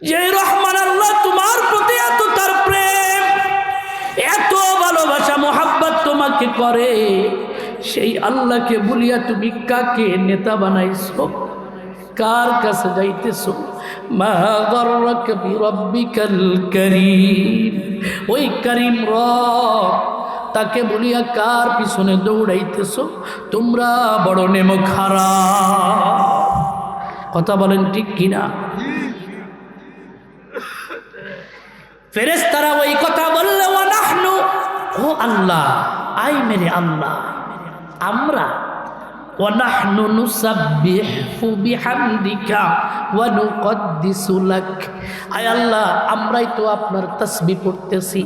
যে রহমান আল্লাহ তোমার প্রতি এত তার প্রেম, এত ভালোবাসা মোহাব্বত তোমাকে করে, সেই আল্লাহকে বলিয়া তুমি কাকে নেতা বানাইছো, কার কাছে যাইতেছো? মা গররাকা বিরাব্বিকাল কারীম, ওই করিম রব তাকে বলিয়া কার পিছনে দৌড়াইতেছো? তোমরা বড় নেমক হারাম। কথা বলেন ঠিক কিনা? ফেরেশতারা ওই কথা বললে, ওয়া নাহনু, ও আল্লাহ, আই মেরে আল্লাহ, আমরা ওয়া নাহনু নুসাব্বিহু বিহামদিকা ওয়া নুকদ্দিসু লাক, আয় আল্লাহ, আমরাই তো আপনার তাসবিহ পড়তেছি,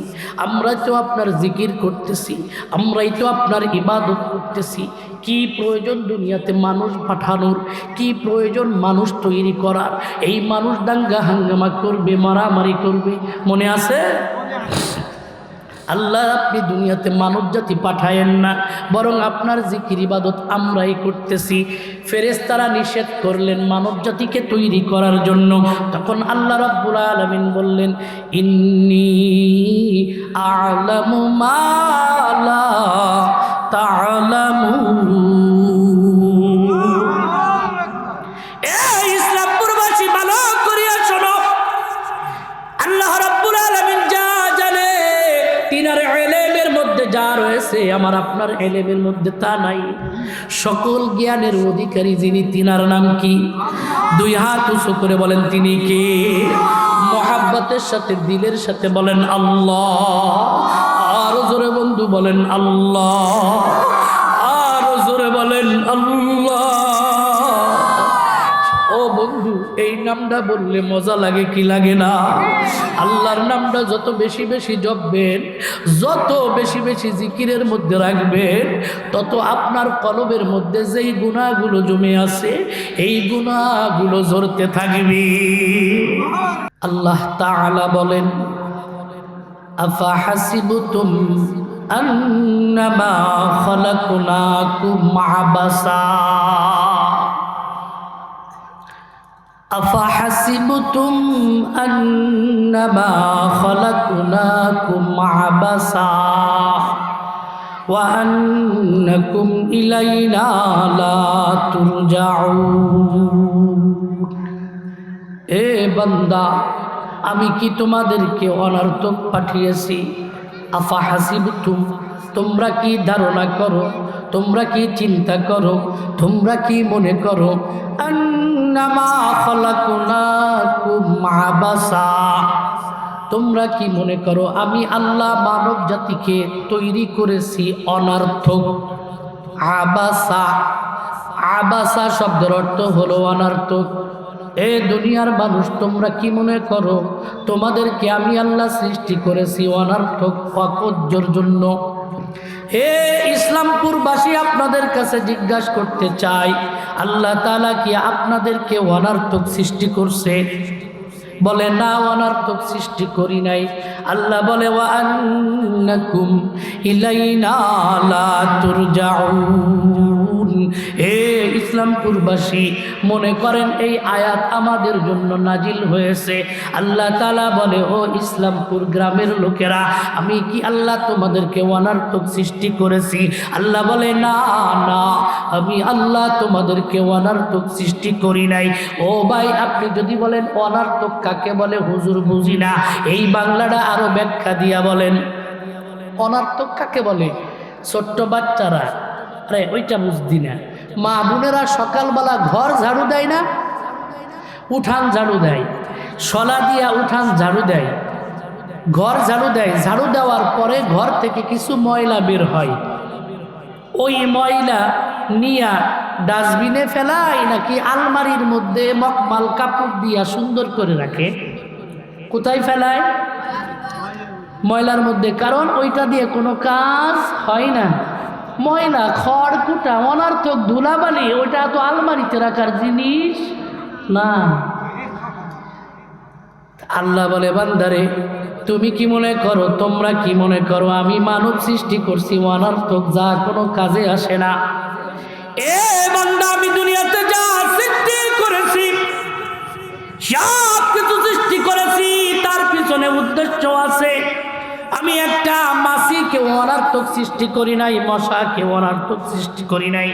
আমরাই তো আপনার জিকির করতেছি, আমরাই তো আপনার ইবাদত করতেছি। কি প্রয়োজন দুনিয়াতে মানুষ পাঠানোর, কি প্রয়োজন মানুষ তৈরি করার? এই মানুষ দাঙ্গা হাঙ্গামা করবে, মারামারি করবে, মনে আছে? আল্লাহ, আপনি দুনিয়াতে মানব জাতি পাঠায়েন না, বরং আপনার জিকির ইবাদত আমরাই করতেছি। ফেরেশতারা নিষেধ করলেন মানব জাতিকে তৈরি করার জন্য। তখন আল্লাহ রাব্বুল আলামিন বললেন, ইন্নী আ'লামু মা লা তা'লামুন। এই ইসলামপুরবাসী ভালো করিয়া শোনো, আল্লাহ রাব্বুল আলামিন যা জানে, তিনার ইলমের মধ্যে যা রয়েছে আমার আপনার ইলমের মধ্যে তা নাই। সকল জ্ঞানের অধিকারী যিনি, তিনার নাম কি? দুই হাত উঁচু করে বলেন, তিনি কে? মোহাব্বতের সাথে, দিলের সাথে বলেন আল্লাহ। আরো জোরে বন্ধু বলেন আল্লাহ, আরো জোরে বলেন আল্লাহ। ও বন্ধু, এই নামটা বললে মজা লাগে কি লাগে না? আল্লাহর নামটা যত বেশি বেশি জপবেন, যত বেশি বেশি জিকিরের মধ্যে রাখবেন, তত আপনার কলবের মধ্যে যেই গুনাহগুলো জমে আছে, এই গুনাহগুলো ঝরতে থাকবে। আল্লাহ তাআলা বলেন, আফা হাসিবতুম আন্নামা খালাকনাকুম আবাসা, আফাহাসিবতুম আন্নামা খালাকনাকুম আবাসা ওয়া আন্নাকুম ইলাইনা লা তুরজাউন। এ বান্দা, আমি কি তোমাদেরকে অনর্থক পাঠিয়েছি? আফাহাসিবতুম, তোমরা কি ধারণা করো, তোমরা কি চিন্তা করো, তোমরা কি মনে করো, আন্নামা খালাকনাকুম আবাসা, তোমরা কি মনে করো আমি আল্লাহ মানব জাতিকে তৈরি করেছি অনর্থক? আবাসা, আবাসা শব্দের অর্থ হলো অনর্থক। এ দুনিয়ার মানুষ, তোমরা কি মনে করো তোমাদেরকে আমি আল্লাহ সৃষ্টি করেছি অনর্থক, অকজ্জর জন্য? হে ইসলামপুরবাসী, আপনাদের কাছে জিজ্ঞাসা করতে চাই, আল্লাহ তাআলা কি আপনাদেরকে অনর্থক সৃষ্টি করছে? বলে না, অনর্থক সৃষ্টি করি নাই। আল্লাহ বলে, ওয়া আন্নাকুম ইলাইনা লা তুরজাউন। হে ইসলামপুরবাসী, মনে করেন এই আয়াত আমাদের জন্য নাজিল হয়েছে। আল্লাহ তাআলা বলে, ও ইসলামপুর গ্রামের লোকেরা, আমি কি আল্লাহ তোমাদেরকে অনর্থক সৃষ্টি করেছি? আল্লাহ বলে, না না, আমি আল্লাহ তোমাদেরকে অনর্থক সৃষ্টি করি নাই। ও ভাই, আপনি যদি বলেন অনর্থক কাকে বলে, হুজুর বুঝি না, এই বাংলাটা আরো ব্যাখ্যা দিয়া বলেন। অনর্থক কাকে বলে? ছোট্ট বাচ্চারা, আরে ওইটা বুঝদি না। মা বোনেরা সকালবেলা ঘর ঝাড়ু দেয় না, উঠান ঝাড়ু দেয়, শলা দিয়া উঠান ঝাড়ু দেয়, ঘর ঝাড়ু দেয়। ঝাড়ু দেওয়ার পরে ঘর থেকে কিছু ময়লা বের হয়, ওই ময়লা নিয়া ডাস্টবিনে ফেলায় নাকি আলমারির মধ্যে মকমাল কাপড় দিয়া সুন্দর করে রাখে? কোথায় ফেলায়? ময়লার মধ্যে। কারণ ওইটা দিয়ে কোনো কাজ হয় না। ময়লা, খড়কুটা, অনর্থক ধুলাবালি, ওইটা তো আলমারিতে রাখার জিনিস না। আল্লাহ বলে, বান্দারে, তুমি কি মনে করো, তোমরা কি মনে করো আমি মানব সৃষ্টি করছি অনর্থক, যা কোনো কাজে আসে না? এ বান্দা, আমি দুনিয়াতে যা সৃষ্টি করেছি সব কিছু সৃষ্টি করে অনার্থক সৃষ্টি করি নাই, মশাকেও অনার্থক সৃষ্টি করি নাই।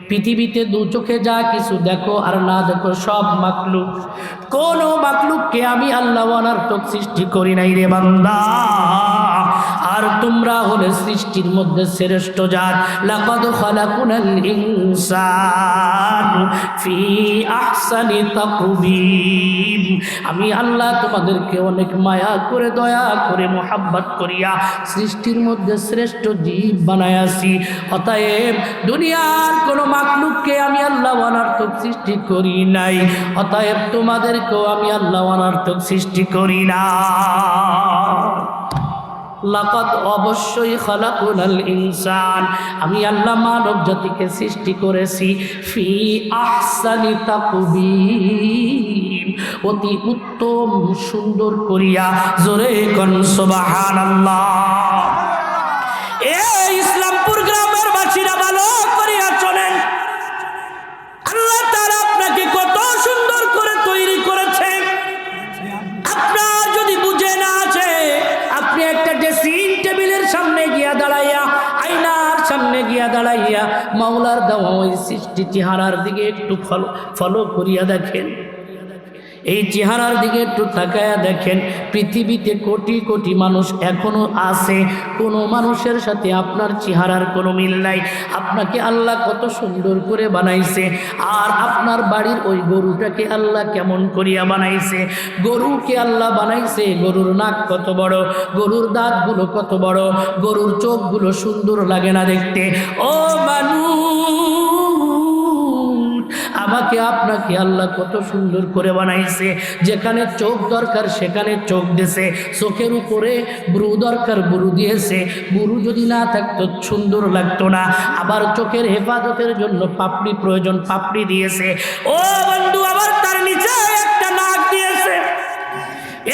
পৃথিবীতে দু চোখে যা কিছু দেখো আর না দেখো সব মাখলুক, কোন মাখলুককে আমি আল্লাহ অনার্থক সৃষ্টি করি নাই রে বান্দা। আর তোমরা হলে সৃষ্টির মধ্যে শ্রেষ্ঠ জাত। লাকাদ খালাকুনাল ইনসান ফি আহসানি তাকবীম। আমি আল্লাহ তোমাদেরকে অনেক মায়া করে, দয়া করে, মোহাব্বত করিয়া সৃষ্টির মধ্যে শ্রেষ্ঠ জীব বানায়াছি। অতএব দুনিয়ার কোনো মাখলুককে আমি আল্লাহ অনার্থক সৃষ্টি করি নাই, অতএব তোমাদেরকেও আমি আল্লাহ অনার্থক সৃষ্টি করি না। লাকাদ অবশ্যই খালাকুনাল ইনসান, আমি আল্লাহ মানব জাতিকে সৃষ্টি করেছি ফি আহসানি তাকবীম, অতি উত্তম সুন্দর করিয়া। জোরে কোন সুবহানাল্লাহ। এই ইসলামপুর গ্রামের বাসীরা ভালো করিয়া চলেন, আল্লাহ তাআলা আপনাকে কত সুন্দর করে তৈরি করেছে। আপনার যদি বুঝে না আছে, আপনি একটা ড্রেসিং টেবিলের সামনে গিয়া দাঁড়াইয়া, আয়নার সামনে গিয়া দাঁড়াইয়া মাওলার দেওয়া ওই সৃষ্টি চেহারার দিকে একটু ফলো করিয়া দেখেন। এই চেহারার দিকে একটু তাকায়া দেখেন। পৃথিবীতে কোটি কোটি মানুষ এখনো আছে, কোনো মানুষের সাথে আপনার চেহারার কোনো মিল নাই। আপনাকে আল্লাহ কত সুন্দর করে বানাইছে, আর আপনার বাড়ির ওই গরুটাকে আল্লাহ কেমন করিয়া বানাইছে। গরুকে আল্লাহ বানাইছে, গরুর নাক কত বড়, গরুর দাঁতগুলো কত বড়, গরুর চোখগুলো সুন্দর লাগে না দেখতে? ও মানুষ, আমাকে আপনাকে আল্লাহ কত সুন্দর করে বানাইছে। যেখানে চোখ দরকার সেখানে চোখ দিয়েছে, চোখের উপরে ব্রু দরকার ব্রু দিয়েছে। ব্রু যদি না থাকতো সুন্দর লাগতো না। আবার চোখের হেফাজতের জন্য পাপড়ি প্রয়োজন, পাপড়ি দিয়েছে। ও বন্ধু, আবার তার নিচে একটা নাক দিয়েছে।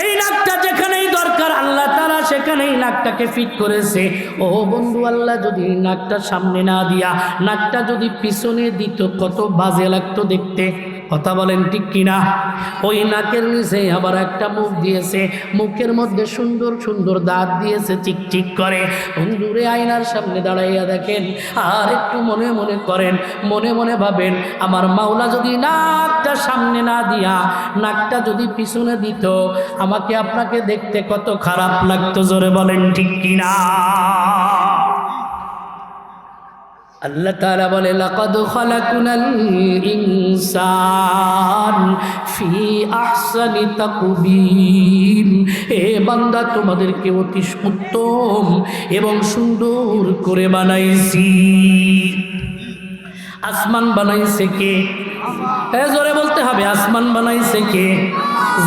এই নাকটা যেখানেই দরকার আল্লাহ তাআলা সেখানেই নাকটাকে ফিট করেছে। ও বন্ধু, আল্লাহ যদি নাকটা সামনে না দিয়া নাকটা যদি পিছনে দিত কত বাজে লাগতো দেখতে। কথা বলেন ঠিক কিনা? ওই নাকের নিচে আবার একটা মুখ দিয়েছে, মুখের মধ্যে সুন্দর সুন্দর দাঁত দিয়েছে, চিকচিক করে। বন্ধুরে, আয়নার সামনে দাঁড়াইয়া দেখেন, আর একটু মনে মনে করেন, মনে মনে ভাবেন, আমার মাওলা যদি নাকটা সামনে না দিয়া নাকটা যদি পিছনে দিত, আমাকে আপনাকে দেখতে কত খারাপ লাগতো। জোরে বলেন ঠিক কিনা? আল্লাহ তাআলা বলে, লাকাদ খালাকুনাল ইনসান ফি আহসানি তাকবীম। হে বান্দা, তোমাদেরকে অতি উত্তম এবং সুন্দর করে বানাইছি। আসমান বানাইছে কে? জোরে বলতে হবে। আসমান বানাইছে কে?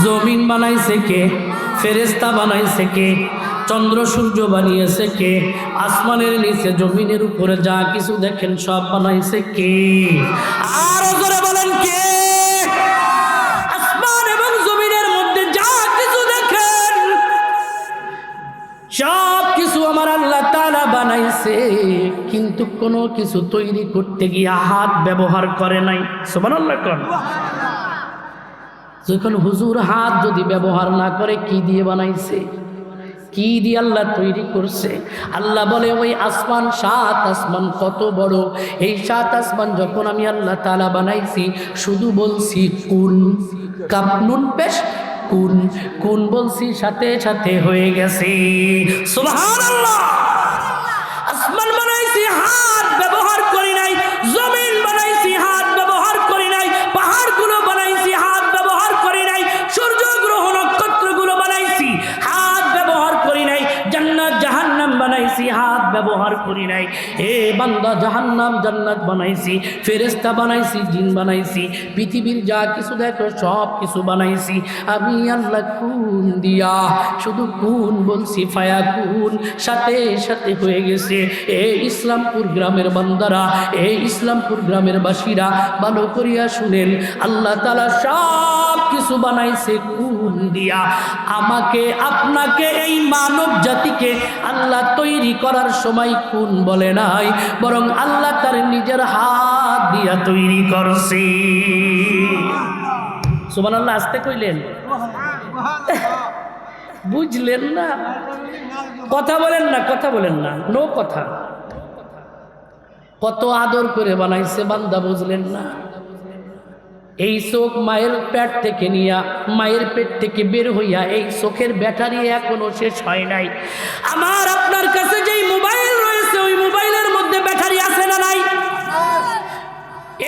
জমিন বানাইছে কে? ফেরেশতা বানাইছে কে? চন্দ্র সূর্য বানিয়েছে কে? আসমানের নিচে জমিনের উপরে যা কিছু দেখেন সব বানাইছে কে? আরো জোরে বলেন কে? আসমান এবং জমিনের মধ্যে যা কিছু দেখেন সব কিছু আমার আল্লাহ তাআলা বানাইছে, কিন্তু কোনো কিছু তৈরি করতে গিয়ে হাত ব্যবহার করে নাই। সুবহানাল্লাহ কোন? যখন হুজুর হাত যদি ব্যবহার না করে, কি দিয়ে বানাইছে? কি দিয়ে আল্লাহ তৈরি করছে? আল্লাহ বলে, ওই আসমান, 7 আসমান কত বড়। এই 7 আসমান যখন আমি আল্লাহ তাআলা বানাইছি, শুধু বলছি কুন, কাপনুন পেশ কুন, কুন বলছি, সাথে সাথে হয়ে গেছে। সুবহানাল্লাহ। আসমান বানাইছি, হাত ব্যবহার করি নাই। জমিন বানাইছি, হাত ব্যবহার করি নাই। পাহাড়গুলো বানাইছি, হাত ব্যবহার করি নাই। সূর্য গ্রহ নক্ষত্রগুলো বানাইছি, হাত ব্যবহার করি নাই। জান্নাত জাহান্নাম বানাইছি, হাত ব্যবহার করি নাই। হে বান্দা, জাহান্নাম জান্নাত বানাইছি, ফেরেশতা বানাইছি, জিন বানাইছি, পৃথিবীর যা কিছু দেখো সব কিছু বানাইছি আমি আল্লাহ কুন দিয়া। শুধু কুন বলছি, ফায়াকুন, সাথে সাথে হয়ে গেছে। এই ইসলামপুর গ্রামের বান্দারা, এই ইসলামপুর গ্রামের বাসীরা ভালো করিয়া শুনেন, আল্লাহ তাআলা সব কিছু বানাইছে কুন দিয়া। আমাকে আপনাকে, এই মানব জাতিকে আল্লাহ তৈরি করার সময় কুন বলে নাই, বরং আল্লাহ তার নিজের হাত দিয়া তৈরি করছে। সুবহানাল্লাহ। আসতে কইলেন? বুঝলেন না? কথা বলেন না, কথা বলেন না, নো কথা। কত আদর করে বানাইছে বান্দা, বুঝলেন না? এই চোখ মায়ের পেট থেকে নিয়া, মায়ের পেট থেকে বের হইয়া এই চোখের ব্যাটারি এখনো শেষ হয় নাই। আমার আপনার কাছে যেই মোবাইল রয়েছে ওই মোবাইলের মধ্যে ব্যাটারি আছে না নাই?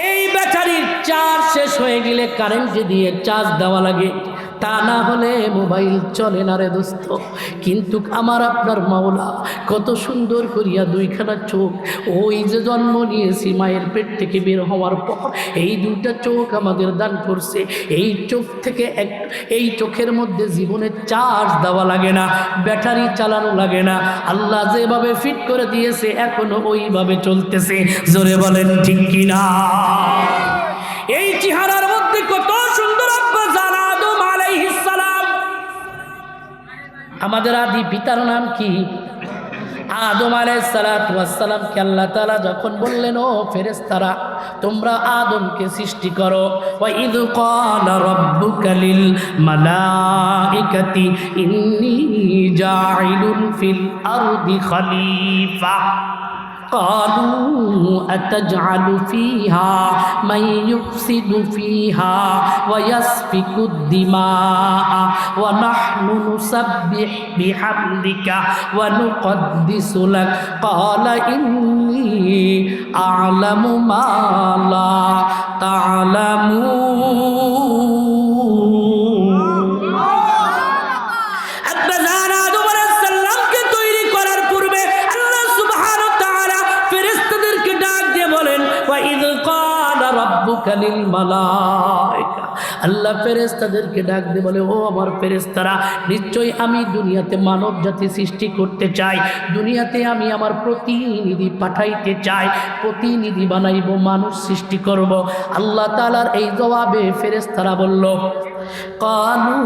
এই ব্যাটারির চার্জ শেষ হয়ে গেলে কারেন্টে দিয়ে চার্জ দেওয়া লাগে, তা না হলে মোবাইল চলে না রে দোস্ত। কিন্তু আমার আপনার মাওলা কত সুন্দর করিয়া দুইখানা চোখ, ওই যে জন্ম নিয়েছি মায়ের পেট থেকে বের হওয়ার পর এই দুইটা চোখ আমাদের দান করছে। এই চোখ থেকে এই চোখের মধ্যে জীবনে চার্জ দেওয়া লাগে না, ব্যাটারি চালানো লাগে না। আল্লাহ যেভাবে ফিট করে দিয়েছে এখনো ওইভাবে চলতেছে। জোরে বলেন ঠিক কিনা? এই চেহারার মধ্যে কত সুন্দর আব্বা জান আদম আলাইহিস সালাম। আমাদের আদি পিতার নাম কি? আদম আলাইহিস সালাতু ওয়াস সালাম কে আল্লাহ তাআলা যখন বললেন, ও ফেরেশতারা তোমরা আদমকে সৃষ্টি করো, ওয়া ইয ক্বালা রাব্বুকা লিল মালাইকাতি ইন্নী জাইলুন ফিল আরদি খলিফা قالوا أتجعل فيها من يفسد فيها ويسفك الدماء ونحن نسبح بحمدك ونقدس لك قال إني أعلم ما لا تعلمون। আল্লাহ ফেরেশতাদেরকে ডাক দিয়ে বলে, ও আমার ফেরেশতারা, নিশ্চয়ই আমি দুনিয়াতে মানব জাতি সৃষ্টি করতে চাই, দুনিয়াতে আমি আমার প্রতিনিধি পাঠাইতে চাই, প্রতিনিধি বানাইব, মানুষ সৃষ্টি করব। আল্লাহ তাআলার এই জবাবে ফেরেশতারা বলল, ক্বালু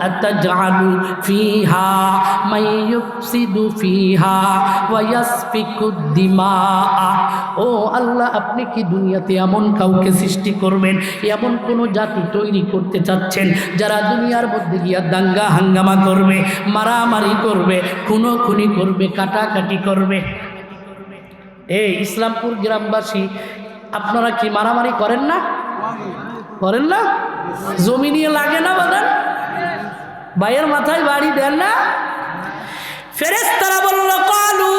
আতাজআলু ফিহা মান ইউফসিদু ফিহা ওয়া ইয়াসফিকুদ দিমা। ও আল্লাহ, আপনি কি দুনিয়াতে এমন কাউকে সৃষ্টি করবেন, এমন কোন জাতি তৈরি করতে চাচ্ছেন যারা দুনিয়ার মধ্যে গিয়া দাঙ্গা হাঙ্গামা করবে, মারামারি করবে, খুনোখুনি করবে, কাটাকাটি করবে? এই ইসলামপুর গ্রামবাসী, আপনারা কি মারামারি করেন না? করেন না? জমি নিয়ে লাগে না বাদান? ভাইয়ের মাথায় বাড়ি দেন না? ফেরেশতারা বলল, ক্বালু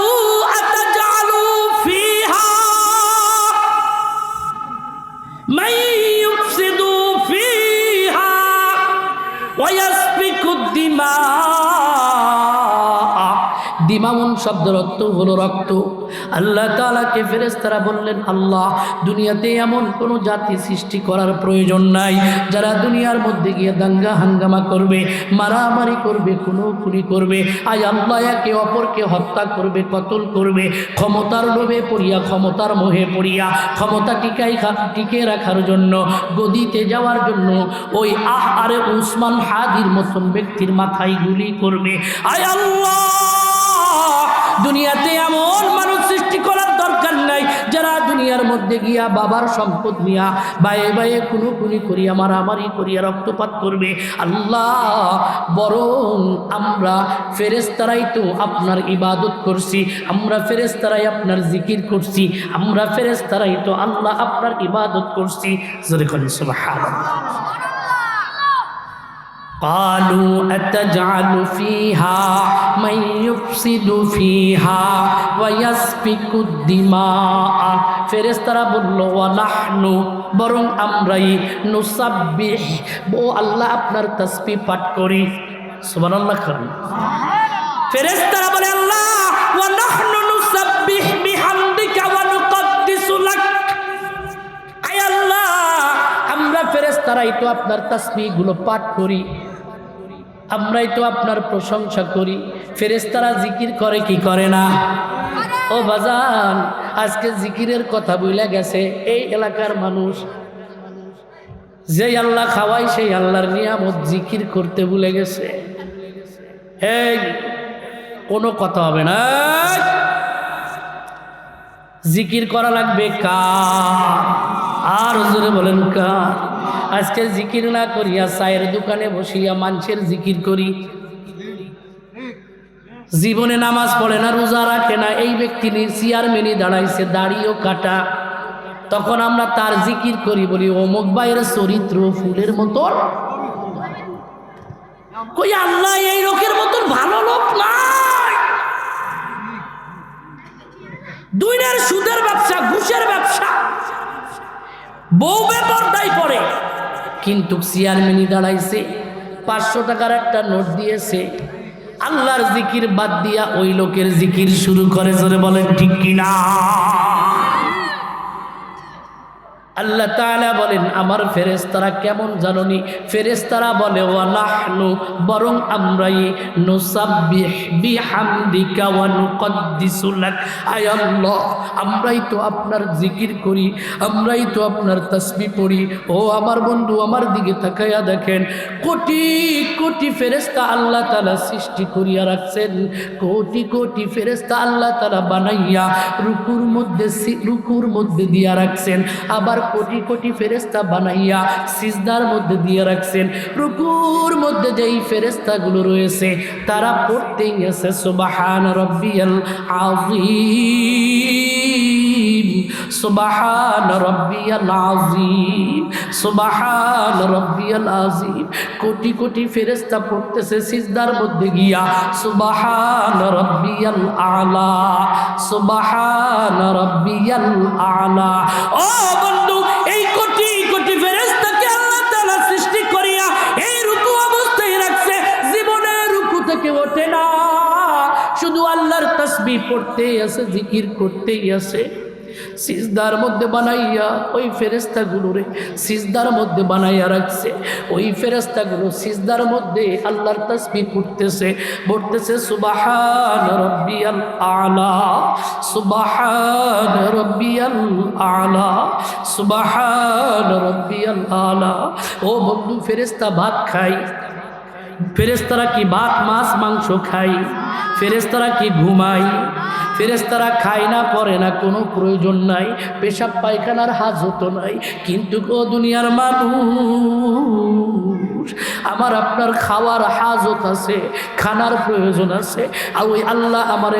আতাজআলু ফিহা মান ইউফসিদু ফিহা ওয়া ইয়াসফিকুদ দিমা। দিমাউন শব্দের অর্থ হলো রক্ত। আল্লাহ তাআলাকে ফেরেশতারা বললেন, আল্লাহ, দুনিয়াতে এমন কোনো জাতি সৃষ্টি করার প্রয়োজন নাই যারা দুনিয়ার মধ্যে গিয়ে দাঙ্গা হাঙ্গামা করবে, মারামারি করবে, খুনোখুনি করবে, আয় আল্লাহ একে অপরকে হত্যা করবে, কতল করবে, ক্ষমতার লোভে পড়িয়া, ক্ষমতার মোহে পড়িয়া, ক্ষমতা টিকে রাখার জন্য, গদিতে যাওয়ার জন্য ওই আরে উসমান হাদির মতন ব্যক্তির মাথায় গুলি করবে। আয় আল্লাহ, দুনিয়াতে এমন মানুষ সৃষ্টি করার দরকার নাই যারা দুনিয়ার মধ্যে গিয়া বাবার সম্পদ নিয়া বায়ে বায়ে খুনোখুনি করিয়া, মারামারি করিয়া, রক্তপাত করবে। আল্লাহ, বরং আমরা ফেরেশতারাই তো আপনার ইবাদত করছি, আমরা ফেরেশতারাই আপনার জিকির করছি, আমরা ফেরেশতারাই তো আল্লাহ আপনার ইবাদত করছি। সুবহানাল্লাহ। قالوا أتجعل فيها من يفسد فيها ويسفك الدماء। ফেরেশতারা বলল, ওয়া নাহনু, বরং আমরাই, নুসাব্বিহ, ও আল্লাহ আপনার তাসবিহ পাঠ করি। সুবহানাল্লাহ। ফেরেশতারা বলে, আল্লাহ, ওয়া নাহনু নুসাব্বিহ বিহামদিকা ওয়া নুকদ্দিসু লাক। আয় আল্লাহ, আমরা ফেরেশতারাই তো আপনার তাসবিহ গুলো পাঠ করি, আমরাই তো আপনার প্রশংসা করি। ফেরেশতারা জিকির করে কি করে না? ও বাজান, আজকে জিকিরের কথা বইলা গেছে এই এলাকার মানুষ। যে আল্লাহ খাওয়াই সেই আল্লাহর নিয়ামত জিকির করতে ভুলে গেছে। এই কোনো কথা হবে না, জিকির করা লাগবে কার? আর জোরে বলেন কার? আজকে জিকির না করিয়া চায়ের দোকানে বসিয়া মানুষের জিকির করি। জীবনে নামাজ পড়ে না, রোজা রাখে না, এই ব্যক্তি চেয়ারম্যানই দাঁড়াইছে, দাড়িও কাটা। তখন আমরা তার জিকির করি, বলি অমুক ভাইয়ের চরিত্র ফুলের মতন। কই আল্লাহ এই লোকের মতন ভালো লোক নাই। দুইটার সুদের ব্যবসা, ঘুষের ব্যবসা, বউ বেপরদাই পড়ে, কিন্তু চেয়ারম্যানই দাঁড়াইছে, 500 টাকার একটা নোট দিয়েছে, আল্লাহর জিকির বাদ দিয়া ওই লোকের জিকির শুরু করে। জোরে বলেন ঠিক কিনা? আল্লাহ তাআলা বলেন আমার ফেরেশতারা কেমন জানোনি? ফেরেশতারা বলে ওয়া নাহনু, বরং আমরাই, নুসাব্বিহ বিহামদিকা ওয়া নুকদ্দিসু লাক, আয় আল্লাহ আমরাই তো আপনার জিকির করি, আমরাই তো আপনার তাসবিহ পড়ি। ও আমার বন্ধু, আমার দিকে তাকায়া দেখেন, কোটি কোটি ফেরেশতা আল্লাহ তাআলা সৃষ্টি করিয়া রাখছেন, কোটি কোটি ফেরেশতা আল্লাহ তাআলা বানাইয়া রুকুর মধ্যে দিয়া রাখছেন, আবার কোটি কোটি ফেরেশতা বানাইয়া সিজদার মধ্যে দিয়ে রাখছেন। রুকুর মধ্যে যেই ফেরেশতাগুলো রয়েছে তারা পড়তেই আছে সুবহান রাব্বিয়াল আযীম, সুবহান রাব্বিয়াল আযীম, সুবহান রাব্বিয়াল আযীম। কোটি কোটি ফেরেশতা পড়তেছে সিজদার মধ্যে গিয়া সুবহান রাব্বিয়াল আলা, সুবহান রাব্বিয়াল আলা। ও বন্ধু, এই কোটি কোটি ফেরেশতাকে আল্লাহ তাআলা সৃষ্টি করিয়া এই রুকু অবস্থায় রাখছে, জীবনে রুকু থেকে ওঠে না, শুধু আল্লাহর তাসবিহ পড়তেই আছে, জিকির করতেই আছে। সিজদার মধ্যে বানাইয়া ওই ফেরেশতাগুলোরে সিজদার মধ্যে বানাইয়া রাখছে, ওই ফেরেশতাগুলো সিজদার মধ্যে আল্লাহর তাসবিহ পড়তেছে সুবহান রাব্বিয়াল আলা, সুবহান রাব্বিয়াল আলা, সুবহান রাব্বিয়াল আলা। ও বন্ধু, ফেরেশতা ভাত খায়, ফেরেশতারা কি ভাত মাছ মাংস খায়? ফেরেশতারা কি ঘুমায়? ফেরেশতারা খায় না, পড়ে না, কোনো প্রয়োজন নাই, পেশাব পায়খানার হাজত নাই। কিন্তু ও দুনিয়ার মানুষ, আমার আপনার খাওয়ার হাজত আছে, খানার প্রয়োজন আছে। আর ওই আল্লাহ আমারে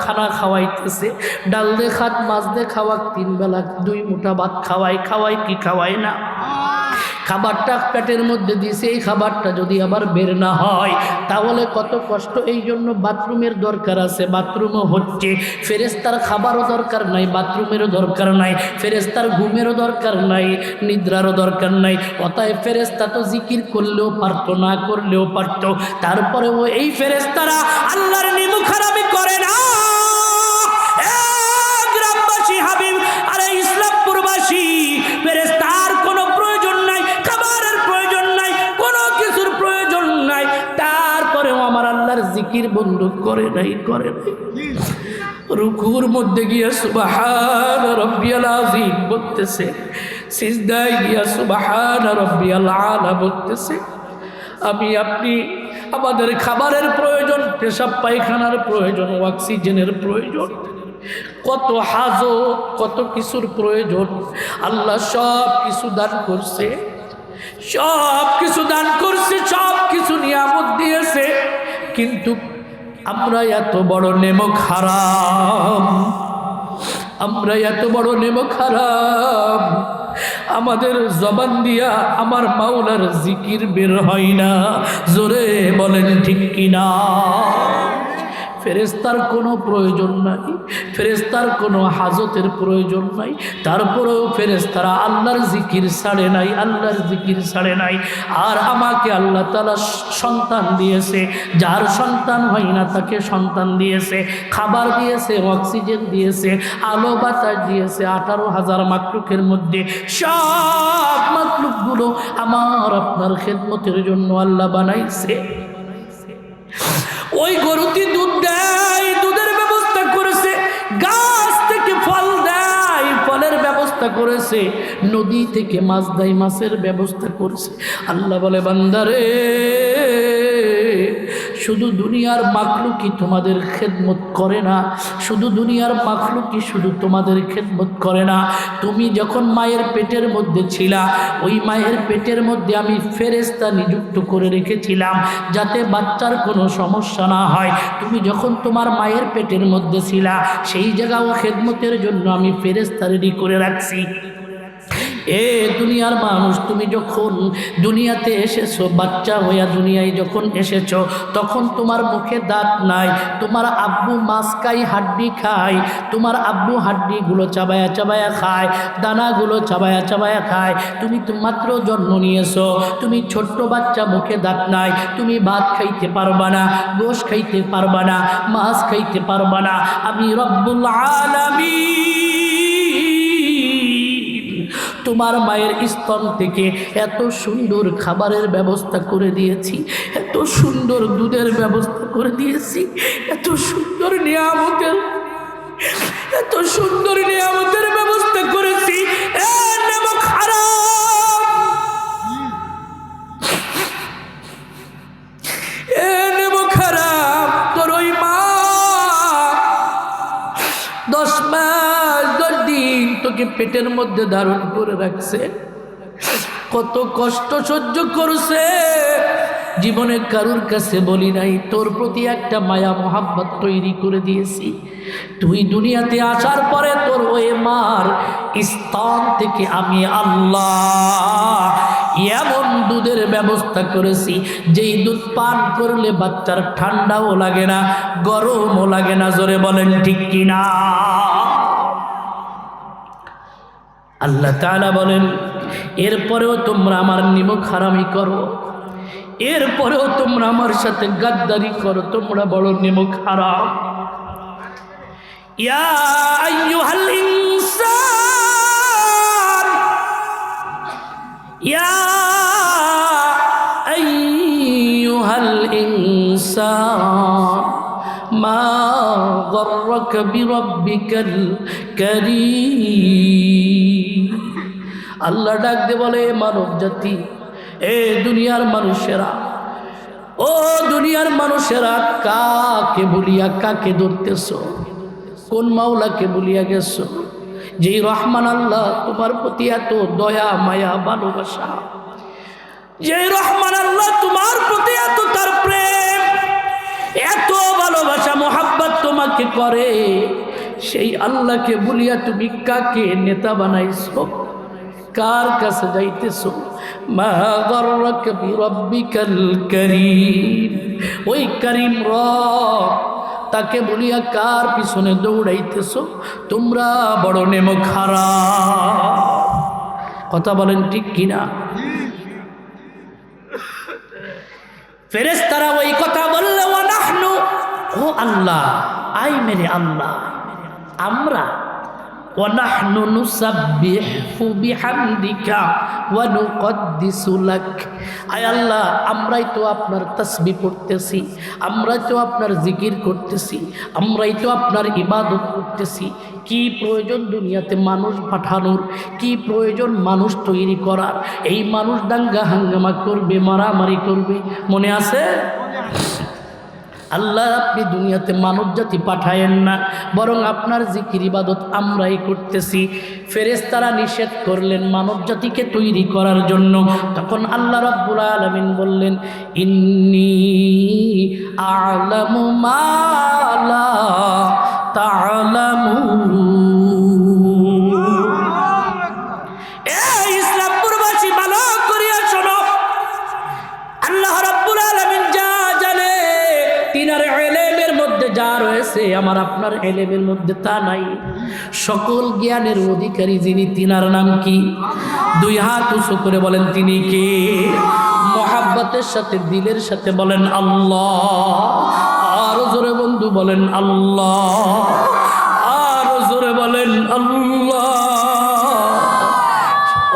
খানা খাওয়াইতেছে, ডাল দে খাত, মাছ দে খাওয়াক, 3 বেলা 2 মুঠা ভাত খাওয়াই কি খাওয়াই না? খাবারটা পেটের মধ্যে দিয়েছে, এই খাবারটা যদি আবার বের না হয় তাহলে কত কষ্ট। এই জন্য বাথরুমের দরকার আছে, বাথরুমও হচ্ছে। ফেরেশতার খাবারও দরকার নাই, বাথরুমেরও দরকার নাই, ফেরেশতার ঘুমেরও দরকার নাই, নিদ্রারও দরকার নাই। অতএব ফেরেশতা তো জিকির করলেও পারতো, না করলেও পারতো, তারপরেও এই ফেরেশতারা আল্লাহর নিমুখারামি করে না। গ্রামবাসী হাবিব, আরে ইসলামপুরবাসী, ফেরেশতার কোনো প্রয়োজন নাই, খাবারের প্রয়োজন নাই, কোনো কিছুর প্রয়োজন নাই, তারপরেও আমার আল্লাহর জিকির বন্ধ করে নাই। রুকুর মধ্যে গিয়া সুবহান রাব্বিয়াল আযীম বলতেছে, সিজদায় গিয়া সুবহান রাব্বিয়াল আলা বলতেছে। আমি আপনি, আমাদের খাবারের প্রয়োজন, পেশাব পায়খানার প্রয়োজন, অক্সিজেনের প্রয়োজন, কত হাজত, কত কিছুর প্রয়োজন। আল্লাহ সব কিছু দান করছে, সব কিছু দান করছে, সব কিছু নিয়ামত দিয়েছে, কিন্তু আমরা এত বড় নেমক হারাম, আমরা এত বড় নেমক হারাম, আমাদের জবান দিয়া আমার মাওলার জিকির বের হয় না। জোরে বলেন ঠিক কিনা? ফেরেশতার কোনো প্রয়োজন নাই, ফেরেশতার কোনো হাজতের প্রয়োজন নাই, তারপরেও ফেরেশতারা আল্লাহর জিকির ছাড়ে নাই, আল্লাহর জিকির ছাড়ে নাই। আর আমাকে আল্লাহ তাআলা সন্তান দিয়েছে, যার সন্তান হয় না তাকে সন্তান দিয়েছে, খাবার দিয়েছে, অক্সিজেন দিয়েছে, আলো বাতাস দিয়েছে। 18,000 মাখলুকের মধ্যে সব মাখলুকগুলো আমার আপনার খেদমতের জন্য আল্লাহ বানাইছে। ওই গরুটি দুধ দেয়, দুধের ব্যবস্থা করেছে, গাছ থেকে ফল দেয়, ফলের ব্যবস্থা করেছে, নদী থেকে মাছ দেয়, মাছের ব্যবস্থা করেছে। আল্লাহ বলে বান্দারে শুধু দুনিয়ার মাখলুকই তোমাদের খেদমত করে না, শুধু দুনিয়ার মাখলুকই শুধু তোমাদের খেদমত করে না। তুমি যখন মায়ের পেটের মধ্যে ছিলা, ওই মায়ের পেটের মধ্যে আমি ফেরেশতা নিযুক্ত করে রেখেছিলাম যাতে বাচ্চার কোনো সমস্যা না হয়। তুমি যখন তোমার মায়ের পেটের মধ্যে ছিলা, সেই জায়গাও খেদমতের জন্য আমি ফেরেশতা রেডি করে রাখছি। এ দুনিয়ার মানুষ, তুমি যখন দুনিয়াতে এসেছো, বাচ্চা হইয়া দুনিয়ায় যখন এসেছো, তখন তোমার মুখে দাঁত নাই, তোমার আব্বু মাছ খায়, হাড্ডি খায়, তোমার আব্বু হাড্ডিগুলো চাবায়া চাবায়া খায়, দানাগুলো চাবায়া চাবায়া খায়। তুমি তো মাত্র জন্ম নিয়েছো, তুমি ছোট্ট বাচ্চা, মুখে দাঁত নাই, তুমি ভাত খাইতে পারবা না, গোশ খাইতে পারবা না, মাছ খাইতে পারবা না। আমি রব্বুল আলামিন তোমার মায়ের স্তন থেকে এত সুন্দর খাবারের ব্যবস্থা করে দিয়েছি, এত সুন্দর দুধের ব্যবস্থা করে দিয়েছি, এত সুন্দর নিয়ামতের ব্যবস্থা করেছি। তোর ওই মা 10 মাস 10 দিন তোকে পেটের মধ্যে ধারণ করে রাখছে, কত কষ্ট সহ্য করছে। জীবনে কারুর কাছে বলি নাই, তোর প্রতি একটা মায়া মোহাব্বত তৈরি করে দিয়েছি। তুই দুনিয়াতে আসার পরে তোর ওই মার স্তন থেকে আমি আল্লাহ এমন দুধের ব্যবস্থা করেছি, যেই দুধ পান করলে বাচ্চার ঠান্ডাও লাগে না, গরমও লাগে না। জোরে বলেন ঠিক কিনা? আল্লাহ তাআলা বলেন, এরপরেও তোমরা আমার নিমক হারামি করো, এরপরেও তোমরা আমার সাথে গাদ্দারি করো, তোমরা বড় নিমক হারাম। ইয়া আইয়ুহাল ইনসান, ইয়া আইয়ুহাল ইনসান মা গররাকা বিরাব্বিকাল কারীম। আল্লাহ ডাক দে বলে, মানব জাতি, এ দুনিয়ার মানুষেরা, ও দুনিয়ার মানুষেরা, কাকে বলিয়া কাকে ধরতেছো? কোন মাওলাকে বলিয়া গেছো? যেই রহমান আল্লাহ তোমার প্রতি এত দয়া মায়া ভালোবাসা, যেই রহমান আল্লাহ তোমার প্রতি এত তার প্রেম, এত ভালোবাসা মোহাব্বত তোমাকে করে, সেই আল্লাহকে বলিয়া তুমি কাকে নেতা বানাইছো? কার কাছে যাইতেছো? মা গররাকা বিরাব্বিকাল কারীম। ওই করিম রব, তাকে বলিয়া কার পিছনে দৌড়াইতেছো? তোমরা বড় নেমক হারাম। কথা বলেন ঠিক কিনা? ফেরেশতারা ওই কথা বললে, ওয়া নাহনু, ও আল্লাহ, আই মেরে আল্লাহ, আমরা وَنَحْنُ نُسَبِّحُ بِحَمْدِكَ وَنُقَدِّسُ لَكَ। আয় আল্লাহ, আমরাই তো আপনার তাসবিহ পড়তেছি, আমরাই তো আপনার জিকির করতেছি, আমরাই তো আপনার ইবাদত করতেছি। কি প্রয়োজন দুনিয়াতে মানুষ পাঠানোর? কি প্রয়োজন মানুষ তৈরি করার? এই মানুষ দাঙ্গা হাঙ্গামা করবে, মারামারি করবে, মনে আছে? আল্লাহ, আপনি দুনিয়াতে মানব জাতি পাঠায়েন না, বরং আপনার জিকির ইবাদত আমরাই করতেছি। ফেরেশতারা নিষেধ করলেন মানব জাতিকে তৈরি করার জন্য। তখন আল্লাহ রাব্বুল আলামিন বললেন, ইন্নী আ'লামু মা লা তা'লামুন। ইসলামপুরবাসী ভালো করিয়া শোনো, আল্লাহ রাব্বুল আলামিন যা জানে, তিনার ইলমের মধ্যে যা রয়েছে আমার আপনার ইলমের মধ্যে তা নাই। সকল জ্ঞানের অধিকারী যিনি, তিনার নাম কি? 2 হাত উঁচু করে বলেন, তিনি কে? মোহাব্বতের সাথে, দিলের সাথে বলেন আল্লাহ। আরো জোরে বন্ধু বলেন আল্লাহ, আরো জোরে বলেন আল্লাহ।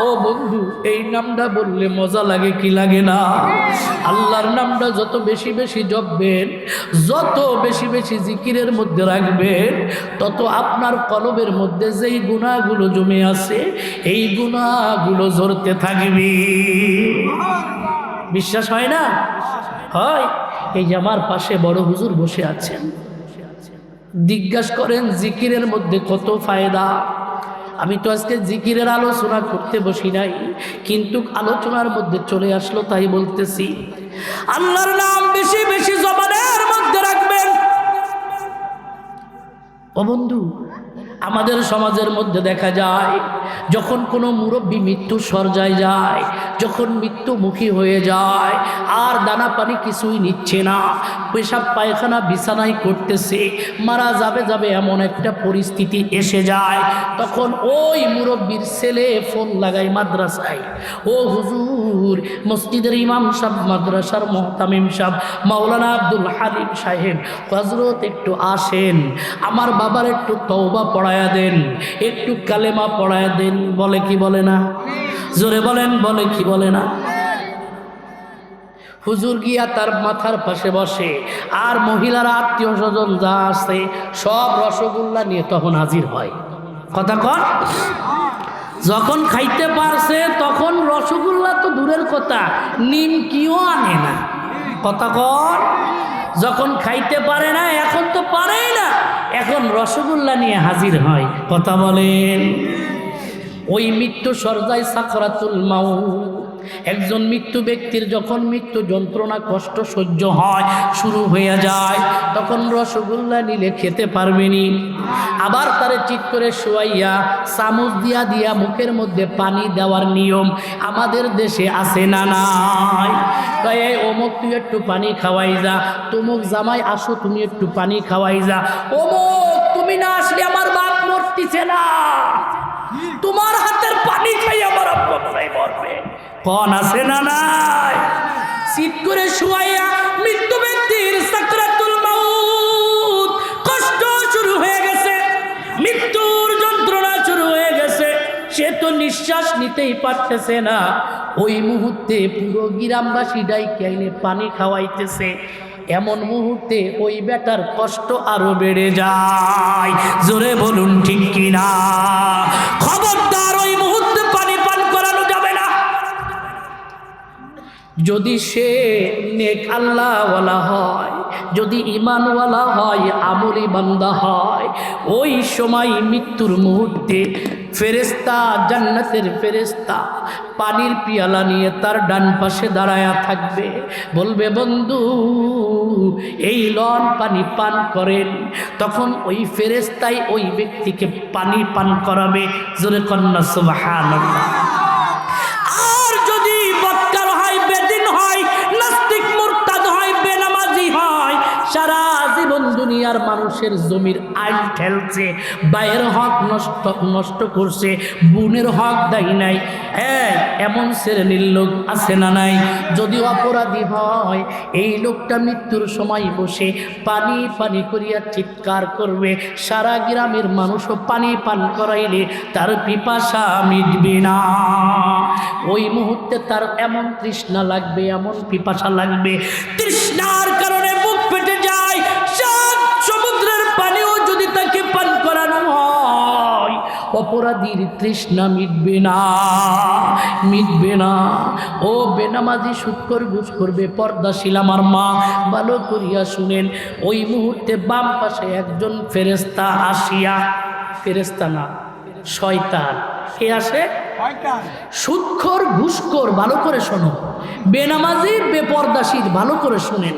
ও বন্ধু, এই নামটা বললে মজা লাগে কি লাগে না? আল্লাহর নামটা যত বেশি বেশি জপবেন, যত বেশি বেশি জিকিরের মধ্যে রাখবেন, তত আপনার কলবের মধ্যে যেই গুনাহগুলো জমে আছে, এই গুনাহগুলো ঝরতে থাকবে। বিশ্বাস হয় না? হয়। এই যে আমার পাশে বড় হুজুর বসে আছেন, জিজ্ঞাসা করেন জিকিরের মধ্যে কত ফায়দা। আমি তো আজকে জিকিরের আলোচনা করতে বসি নাই, কিন্তু আলোচনার মধ্যে চলে আসলো তাই বলতেছি। আল্লাহর নাম বেশি বেশি জবানের মধ্যে রাখবেন। ও বন্ধু, আমাদের সমাজের মধ্যে দেখা যায় যখন কোনো মুরব্বী মৃত্যু সজ্জায় যায়, যখন মৃত্যুমুখী হয়ে যায়, আর দানা পানি কিছুই নিচ্ছে না, পেশাব পায়খানা বিছানায় করতেছে, মারা যাবে যাবে এমন একটা পরিস্থিতি এসে যায়, তখন ওই মুরব্বীর ছেলে ফোন লাগায় মাদ্রাসায়, ও হুজুর, মসজিদের ইমাম সাহেব, মাদ্রাসার মুহতামিম সাহেব, মাওলানা আব্দুল হালিম সাহেব, হযরত একটু আসেন, আমার বাবার একটু তওবা পড়ায়া দেন, একটু কালেমা পড়ায়া দেন। বলে কি বলে না? জোরে বলেন, বলে কি বলে না? হুজুর গিয়া তার মাথার পাশে বসে, আর মহিলারা আত্মীয় স্বজন যা আছে সব রসগোল্লা নিয়ে তখন হাজির হয়। কথা কর, যখন খাইতে পারছে তখন রসগোল্লা তো দূরের কথা, নিমকিও আনে না। কথা কর, যখন খাইতে পারে না, এখন তো পারেই না, এখন রসগোল্লা নিয়ে হাজির হয়। কথা বলেন। ওই মৃত্যু সজ্জায় সাকরাতুল মাউত, একজন মৃত্যু ব্যক্তির যখন মৃত্যু যন্ত্রণা কষ্ট সহ্য হয় শুরু হয়ে যায়, তখন রসগোল্লা নিলে খেতে পারবেনি। আবার তারে চিৎ করে শোয়াইয়া চামচ দিয়া দিয়া মুখের মধ্যে পানি দেওয়ার নিয়ম আমাদের দেশে আছে না নাই? তাই অমুক তুই একটু পানি খাওয়াই যা, তমুক জামাই আসো তুমি একটু পানি খাওয়াই যা, অমুক তুমি না আসলে আমার বাপ মরতেছে না, তোমার হাতের পানি খাই আমার আব্বা মরাই মরবে। কোন আছে না নাই? চিৎ করে শুয়াইয়া মৃত্যু ব্যক্তির সাকরাতুল মাউত, কষ্ট শুরু হয়ে গেছে, মৃত্যুর যন্ত্রণা শুরু হয়ে গেছে, সে তো নিঃশ্বাস নিতেই পারতেছে না। ওই মুহূর্তে পুরো গ্রামবাসী ডাইকে আইনে পানি খাওয়াইতেছে। এমন মুহূর্তে ওই বেটার কষ্ট আরো বেড়ে যায়। জোরে বলুন ঠিক কিনা? খবরদার ওই মুহূর্তে পানি পান করানো যাবে না। যদি সে নেক আল্লাহওয়ালা হয়, যদি ঈমানওয়ালা হয়, আমলি বান্দা হয়, ওই সময় মৃত্যুর মুহূর্তে ফেরেশতা, জান্নাতের ফেরেশতা পানির পিয়ালা নিয়ে তার ডান পাশে দাঁড়ায়া থাকবে, বলবে বন্ধু এই লন পানি পান করেন। তখন ওই ফেরেশতাই ওই ব্যক্তিকে পানি পান করাবে। জোরে কন্যা সুবহানাল্লাহ। আর যদি বদকার হয়, বেদিন হয়, নাস্তিক মুরতাদ হয়, বেনামাজি হয়, সারা জীবন দুনিয়ার মানুষের জমির আইন ঠেলছে, ভাইয়ের হক নষ্ট করছে, বোনের হক দেয় নাই, এমন শ্রেণীর লোক আছে না নাই? যদি অপরাধী হয়, এই লোকটা মৃত্যুর সময় বসে পানি পানি করিয়া চিৎকার করবে, সারা গ্রামের মানুষও পানি পান করাইলে তার পিপাসা মিটবে না। ওই মুহূর্তে তার এমন তৃষ্ণা লাগবে, এমন পিপাসা লাগবে, তৃষ্ণার কারণে মুখ ফেটে যায়। সাত সমুদ্রের পানিও যদি তাকে পান করানো হয়, অপরাধীর তৃষ্ণা মিটবে না, মিটবে না। ও বেনামাজি, সুদখোর, ঘুষখোর, বেপরদাশীল আমার মা, ভালো করিয়া শুনেন, ওই মুহূর্তে বাম পাশে একজন ফেরেশতা আসিয়া, ফেরেশতা না শয়তান, কে আসে? সুদখোর, ঘুষখোর, ভালো করে শোনো, বেনামাজির, বেপরদাশীল, ভালো করে শুনেন,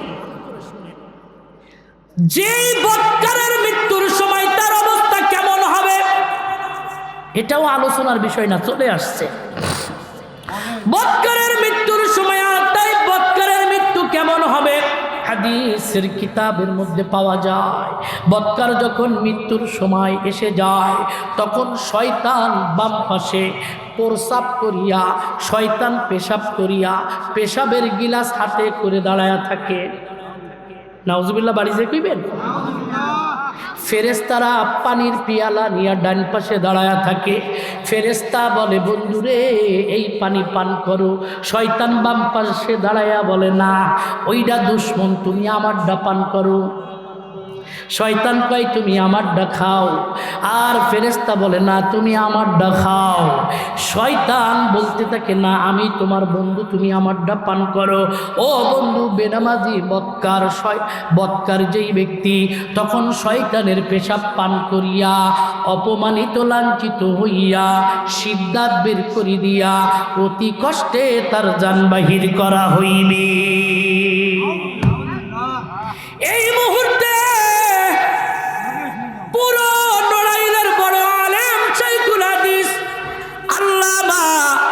যেই বদকারের মৃত্যুর সময় তার অবস্থা কেমন হবে, এটাও আলোচনার বিষয় না, চলে আসছে। বদকারের মৃত্যুর সময়, তাই বদকারের মৃত্যু কেমন হবে হাদিসের কিতাবের মধ্যে পাওয়া যায়। বদকার যখন মৃত্যুর সময় এসে যায়, তখন শয়তান বাম পাশে প্রসাব করিয়া, শয়তান পেশাব করিয়া, পেশাবের গিলাস হাতে করে দাঁড়ায়া থাকে। নাউজুবিল্লাহ, বাড়ি যে কইবেন। ফেরেশতারা পানির পিয়ালা নিয়ে ডান পাশে দাঁড়ায়া থাকে। ফেরেশতা বলে বন্ধুরে এই পানি পান করো। শয়তান বাম পাশে দাঁড়ায়া বলে না, ওইটা দুশ্মন, তুমি আমারটা পান করো। শয়তান কয় তুমি আমারটা খাও, আর ফেরেশতা বলে না তুমি আমারটা খাও। শয়তান বলতে থাকে না আমি তোমার বন্ধু, তুমি আমারটা পান করো। ও বন্ধু বেনামাজি বৎকার যেই ব্যক্তি তখন শয়তানের পেশাব পান করিয়া অপমানিত লাঞ্ছিত হইয়া সিদ্ধাত বের করি দিয়া অতি কষ্টে তার জান বাহির করা হইবে। এই মুহূর্তে পুরো নড়াইলের বড় আলেম শাইখুল হাদিস আল্লামা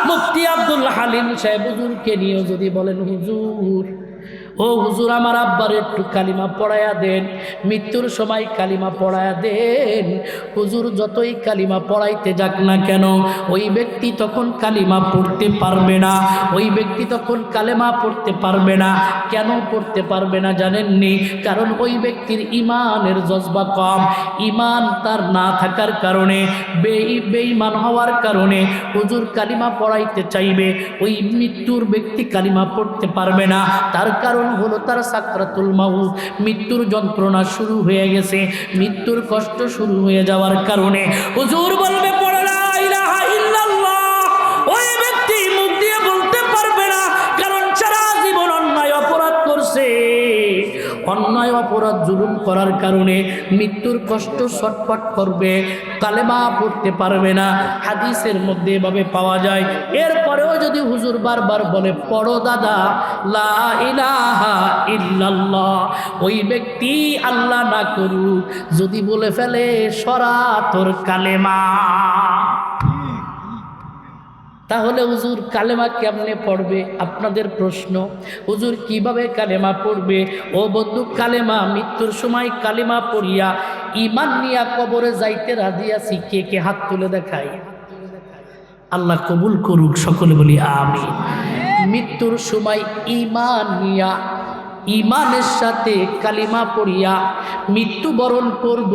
মুফতি আব্দুল হালিম সাহেব হুজুরকে নিয়ে যদি বলেন হুজুর, ও হুজুর আমার আব্বার একটু কালিমা পড়ায়া দেন, মৃত্যুর সময় কালিমা পড়ায়া দেন। হুজুর যতই কালিমা পড়াইতে যাক না কেন ওই ব্যক্তি তখন কালিমা পড়তে পারবে না, ওই ব্যক্তি তখন কালেমা পড়তে পারবে না। কেন পড়তে পারবে না জানেননি? কারণ ওই ব্যক্তির ইমানের জজবা কম। ইমান তার না থাকার কারণে, বেঈমান হওয়ার কারণে হুজুর কালিমা পড়াইতে চাইবে, ওই মৃত্যুর ব্যক্তি কালিমা পড়তে পারবে না। তার কারণ হলো তার সাকরাতুল মাউত, মৃত্যুর যন্ত্রণা শুরু হয়ে গেছে, মৃত্যুর কষ্ট শুরু হয়ে যাওয়ার কারণে হুজুর বলবে পড়ে লা ইলাহা ইল্লাল্লাহ, ওই ব্যক্তি মুখ দিয়ে বলতে পারবে না, কারণ সারা জীবন অন্যায় অপরাধ করছে। অন্যায় অপরাধ জুলুম করার কারণে মৃত্যুর কষ্ট ছটফট করবে, কালেমা পড়তে পারবে না। হাদিসের মধ্যে এভাবে পাওয়া যায়। এরপরেও যদি হুজুর বারবার বলে পড়ো দাদা লা ইলাহা ইল্লাল্লাহ, ওই ব্যক্তি আল্লাহ না করুক যদি বলে ফেলে সরা তোর কালেমা, তাহলে হুজুর কালেমা কেমনে পড়বে? আপনাদের প্রশ্ন, হুজুর কিভাবে কালেমা পড়বে? ও বন্ধু, কালেমা মৃত্যুর সময় কালেমা পড়িয়া ইমান নিয়া কবরে যাইতে রাজি আছি, কে কে হাত তুলে দেখাই? আল্লাহ কবুল করুক, সকলে বলি আমিন। মৃত্যুর সময় ইমান নিয়া, ইমানের সাথে কালিমা পড়িয়া মৃত্যুবরণ করব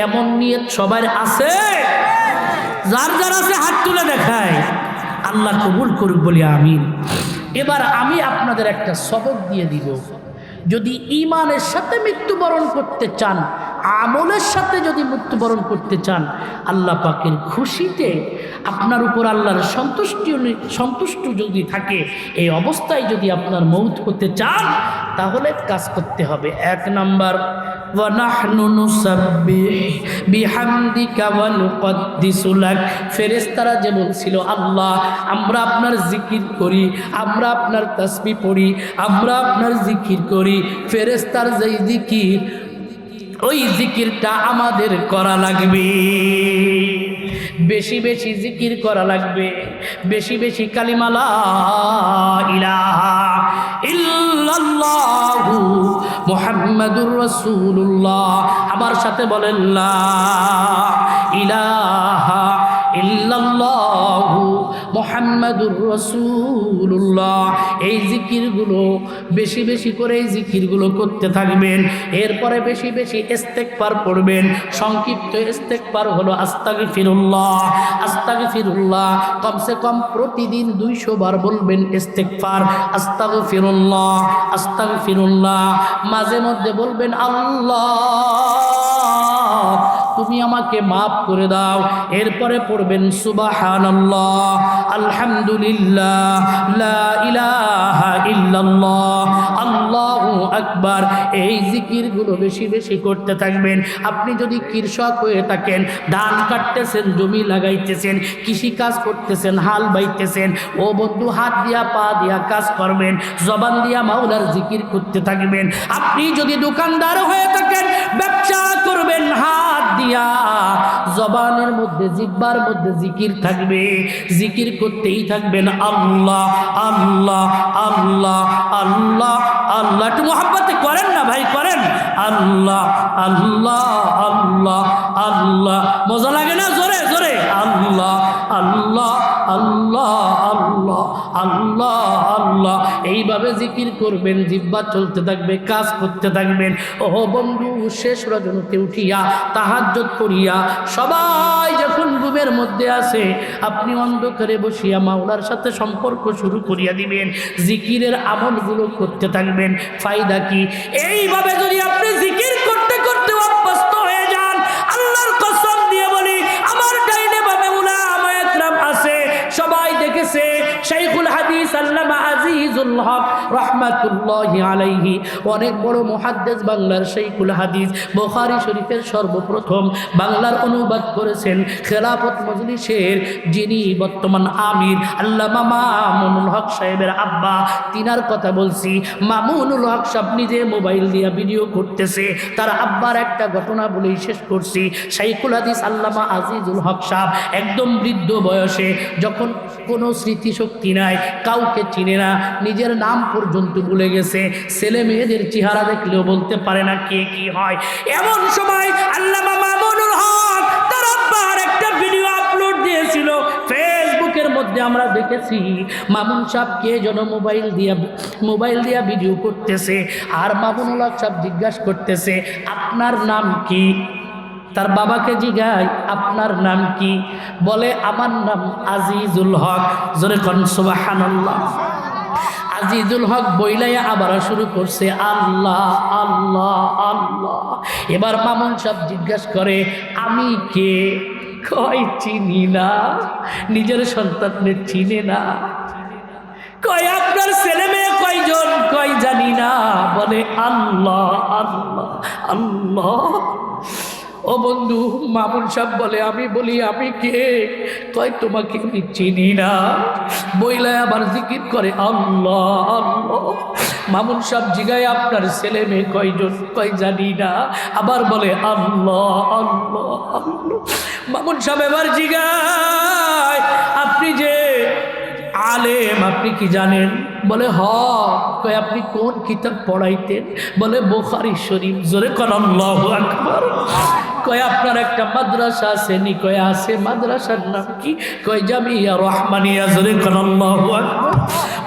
এমন নিয়ত সবার আছে? যার যার আছে হাত তুলে দেখায়। আল্লাহ কবুল করুক, বলি আমিন। এবার আমি আপনাদের একটা সবক দিয়ে দিব। যদি ইমানের সাথে মৃত্যুবরণ করতে চান, আমলের সাথে যদি মৃত্যুবরণ করতে চান, আল্লাহ পাকের খুশিতে আপনার উপর আল্লাহর সন্তুষ্ট যদি থাকে, এই অবস্থায় যদি আপনার মৌত হতে চান, তাহলে কাজ করতে হবে। 1 নাম্বার, ওয়ানাহনু নুসাব্বিহ বিহামদিকা ওয়া নুকদ্দিসু লাক। ফেরেশতারা যে বলছিল আল্লাহ আমরা আপনার জিকির করি, আমরা আপনার তাসবিহ পড়ি, আমরা আপনার জিকির করি। ফেরেশতার যেই জিকির, ওই জিকিরটা আমাদের করা লাগবে। বেশি বেশি জিকির করা লাগবে, বেশি বেশি কালিমা লা ইলাহা ইল্লাল্লাহু মুহাম্মাদুর রাসূলুল্লাহ। আমার সাথে বলেন লা ইলাহা ইল্লাল্লাহু মুহাম্মাদুর রাসূলুল্লাহ। এই জিকিরগুলো বেশি বেশি করে এই জিকিরগুলো করতে থাকবেন। এরপরে বেশি বেশি ইস্তেগফার পড়বেন। সংক্ষিপ্ত ইস্তেগফার হলো আস্তাগফিরুল্লাহ, আস্তাগফিরুল্লাহ। কমসে কম প্রতিদিন 200 বার বলবেন ইস্তেগফার, আস্তাগফিরুল্লাহ, আস্তাগফিরুল্লাহ। মাঝে মধ্যে বলবেন আল্লাহ তুমি আমাকে মাফ করে দাও। এরপরে পড়বেন সুবহানাল্লাহ, আলহামদুলিল্লাহ, লা ইলাহা ইল্লাল্লাহ, আল্লাহু আকবার। এই জিকিরগুলো বেশি বেশি করতে থাকবেন। আপনি যদি কৃষক হয়ে থাকেন, ধান কাটতেছেন, জমি লাগাইতেছেন, কৃষি কাজ করতেছেন, হাল বাইতেছেন, ও বন্ধু হাত দিয়া পা দিয়া কাজ করবেন, জবান দিয়া মাওলার জিকির করতে থাকবেন। আপনি যদি দোকানদার হয়ে থাকেন, ব্যবসা করবেন, হাত দিয়া জবানের মধ্যে জিহ্বার মধ্যে জিকির থাকবে, জিকির করতেই থাকবেন আল্লাহ আল্লাহ আল্লাহ আল্লাহ আল্লাহ। একটু মোহাব্বতে করেন না ভাই, করেন আল্লাহ আল্লাহ আল্লাহ আল্লাহ। মজা লাগে না? জোরে জোরে আল্লাহ আল্লাহ আল্লাহ আল্লাহ আল্লাহ আল্লাহ। এইভাবে জিকির করবেন, জিহ্বা চলতে থাকবে, কাজ করতে থাকবেন। ও বন্ধু, শেষ রজনীতে উঠিয়া তাহাজ্জুদ করিয়া সবাই যখন ঘুমের মধ্যে আসে, আপনি অন্ধকারে বসিয়া মাওলার সাথে সম্পর্ক শুরু করিয়া দিবেন, জিকিরের আমলগুলো করতে থাকবেন। ফায়দা কি? এইভাবে যদি আপনি জিকির করতে করতে আজিজুল হক রাহমাতুল্লাহি আলাইহি, অনেক বড় মুহাদ্দিস, বাংলার শাইখুল হাদিস, বুখারী শরীফের সর্বপ্রথম বাংলার অনুবাদ করেছেন খেলাফত মজলিসের যিনি বর্তমান আমির আল্লামা মামুনুল হক সাহেবের আব্বা, তিনার কথা বলছি। মামুনুল হক সাহেব নিজে মোবাইল দিয়ে ভিডিও করতেছে, তার আব্বার একটা ঘটনা বলেই শেষ করছি। শাইখুল হাদিস আল্লামা আজিজুল হক সাহেব একদম বৃদ্ধ বয়সে, যখন কোনো স্মৃতিশক্তি নাই, কাউকে চিনে না, নিজের নাম পর্যন্ত ভুলে গেছে, ছেলে মেয়েদের চেহারা দেখলেও বলতে পারে না কে কি হয়। এমন সময় আল্লামা মামুনুল হক তার আব্বার একটা ভিডিও আপলোড দিয়েছিল ফেসবুকের মধ্যে। আমরা দেখেছি মামুন সাহেব কে যেন মোবাইল দিয়া ভিডিও করতেছে, আর মামুনুল হক সাহেব জিজ্ঞাসা করতেছে আপনার নাম কি? তার বাবাকে জিজ্ঞাসা আপনার নাম কি? বলে আমার নাম আজিজুল হক। জোরে কোন সুবহানাল্লাহ। আজিজুল হক বইলাইয়া আবার শুরু করছে আল্লাহ আল্লাহ আল্লাহ। এবার মামুন সাহেব জিজ্ঞাসা করে আমি কে? কয় চিনি না। নিজের সন্তানদের চিনে না। কয় আপনার ছেলে মেয়ে কয়জন? কয় জানি না। বলে আল্লাহ আল্লাহ আল্লাহ। ও বন্ধু, মামুন সাহেব বলে আমি বলি আমি কে? কয় তোমাকে আমি চিনি না। বইলায় আবার জিকির করে আল্লাহ আল্লাহ। মামুন সাহেব জিগায় আপনার ছেলে মেয়ে কয়জন? কয় জানি না। আবার বলে আল্লাহ আল্লাহ আল্লাহ। মামুন সাহেব এবার জিগায় আপনি যে আলেম, আপনি কি জানেন? বলে হ। কয় আপনি কোন কিতাব পড়াইতেন? বলে বুখারী শরীফ। জোরে কোন আল্লাহু আকবার। কয় আপনার একটা মাদ্রাসা আছে নি? কয় আছে। মাদ্রাসার নাম কি? কয় জামিয়া রহমানিয়া। জোরে কোন আল্লাহু আকবার।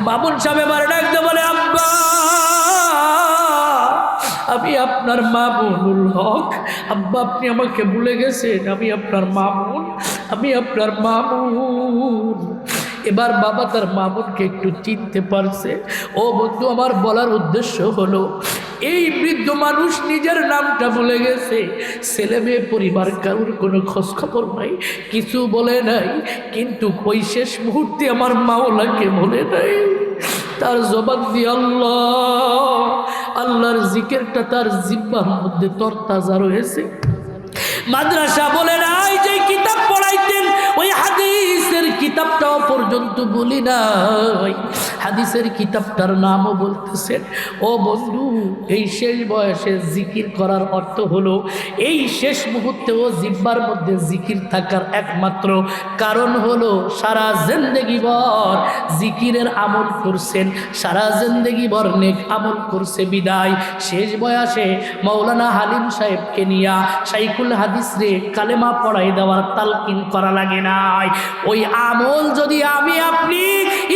মামুন সাহেব এবার ডাকতে বলে আব্বা আমি আপনার মামুনুল হক। আব্বা আপনি আমাকে ভুলে গেছেন? আমি আপনার মামুন, আমি আপনার মামুন। এবার বাবা তার মামুনকে একটু চিনতে পারছে। ও বন্ধু, আমার বলার উদ্দেশ্য হলো এই বৃদ্ধ মানুষ নিজের নামটা ভুলে গেছে, ছেলে মেয়ে পরিবার কারোর কোনো খোঁজ খবর নাই, কিছু বলে নাই, কিন্তু ওই শেষ মুহূর্তে আমার মাওলাকে বলে নাই। তার জবান দিয়ে আল্লাহ আল্লাহর জিকিরটা তার জিহ্বার মধ্যে তরতাজা রয়েছে। মাদ্রাসা বলে নাই, যে কিতাব পড়াইতেন ওই হাদিসের কিতাবটাও পর্যন্ত বলি নাই, হাদিসের কিতাবটার নামও বলতেছেন। ও বন্ধু, এই শেষ বয়সে জিকির করার অর্থ হলো এই শেষ মুহূর্তেও জিহ্বার মধ্যে জিকির থাকার একমাত্র কারণ হলো সারা জিন্দেগি ভর জিকিরের আমল করছেন, সারা জিন্দেগি ভর নেক আমল করছে বিদায় শেষ বয়সে মাওলানা হালিম সাহেবকে নিয়া শাইখুল হাদিস রে কালেমা পড়াই দেওয়ার তালকিন করা লাগে নাই। ওই আমল যদি আমি আপনি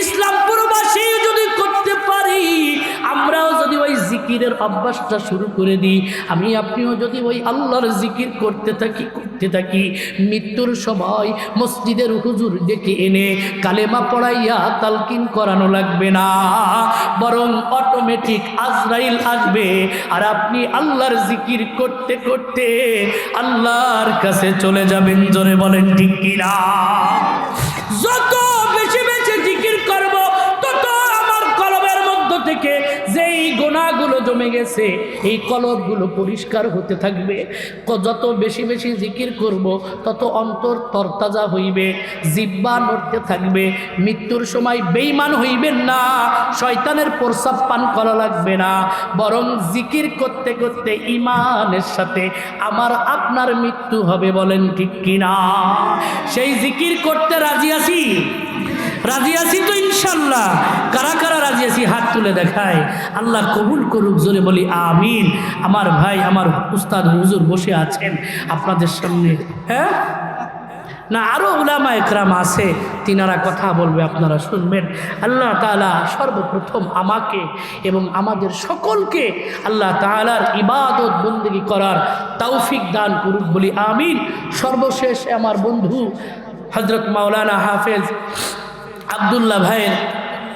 ইসলামপুরবাসী যদি করতে পারি, আমরাও যদি ওই জিকিরের অভ্যাসটা শুরু করে দিই, আমি আপনিও যদি ওই আল্লাহর জিকির করতে থাকি, মৃত্যুর সময় মসজিদের হুজুর ডেকে এনে কালেমা পড়াইয়া তালকিন করানো লাগবে না, বরং অটোমেটিক আজরাইল আসবে আর আপনি আল্লাহর জিকির করতে করতে আল্লাহর কাছে চলে যাবেন। জোরে বলেন ঠিক কিনা? যত বেশি বেশি জিকির করব, তত আমার কলবের মধ্য থেকে যেই গুনাহগুলো জমে গেছে এই কলবগুলো পরিষ্কার হতে থাকবে। যত বেশি বেশি জিকির করব, তত অন্তর তরতাজা হইবে, জিহ্বা নড়তে থাকবে। মৃত্যুর সময় বেঈমান হইবেন না, শয়তানের প্রস্রাব পান করা লাগবে না, বরং জিকির করতে করতে ঈমানের সাথে আমার আপনার মৃত্যু হবে। বলেন ঠিক কিনা? সেই জিকির করতে রাজি আছি? রাজি আছি তো ইনশাল্লাহ? কারা কারা রাজি আছি হাত তুলে দেখায়। আল্লাহ কবুল করুক, জোরে বলি আমিন। আমার ভাই, আমার উস্তাদ হুজুর বসে আছেন আপনাদের সামনে, হ্যাঁ না আরও উলামা একরাম আছে, তিনারা কথা বলবে, আপনারা শুনবেন। আল্লাহ তাআলা সর্বপ্রথম আমাকে এবং আমাদের সকলকে আল্লাহ তাআলার ইবাদত বন্দেগী করার তৌফিক দান করুক, বলি আমিন। সর্বশেষ আমার বন্ধু হযরত মাওলানা হাফেজ আব্দুল্লাহ ভাইয়ের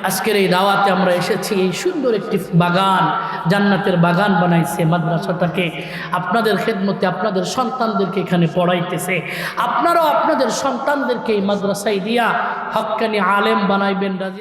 আজকের এই দাওয়াতে আমরা এসেছি। এই সুন্দর একটি বাগান, জান্নাতের বাগান বানাইছে মাদ্রাসাটাকে, আপনাদের খেদমতে আপনাদের সন্তানদেরকে এখানে পড়াইতেছে। আপনারাও আপনাদের সন্তানদেরকে এই মাদ্রাসায় দিয়া হক্কানি আলেম বানাইবেন। রাজি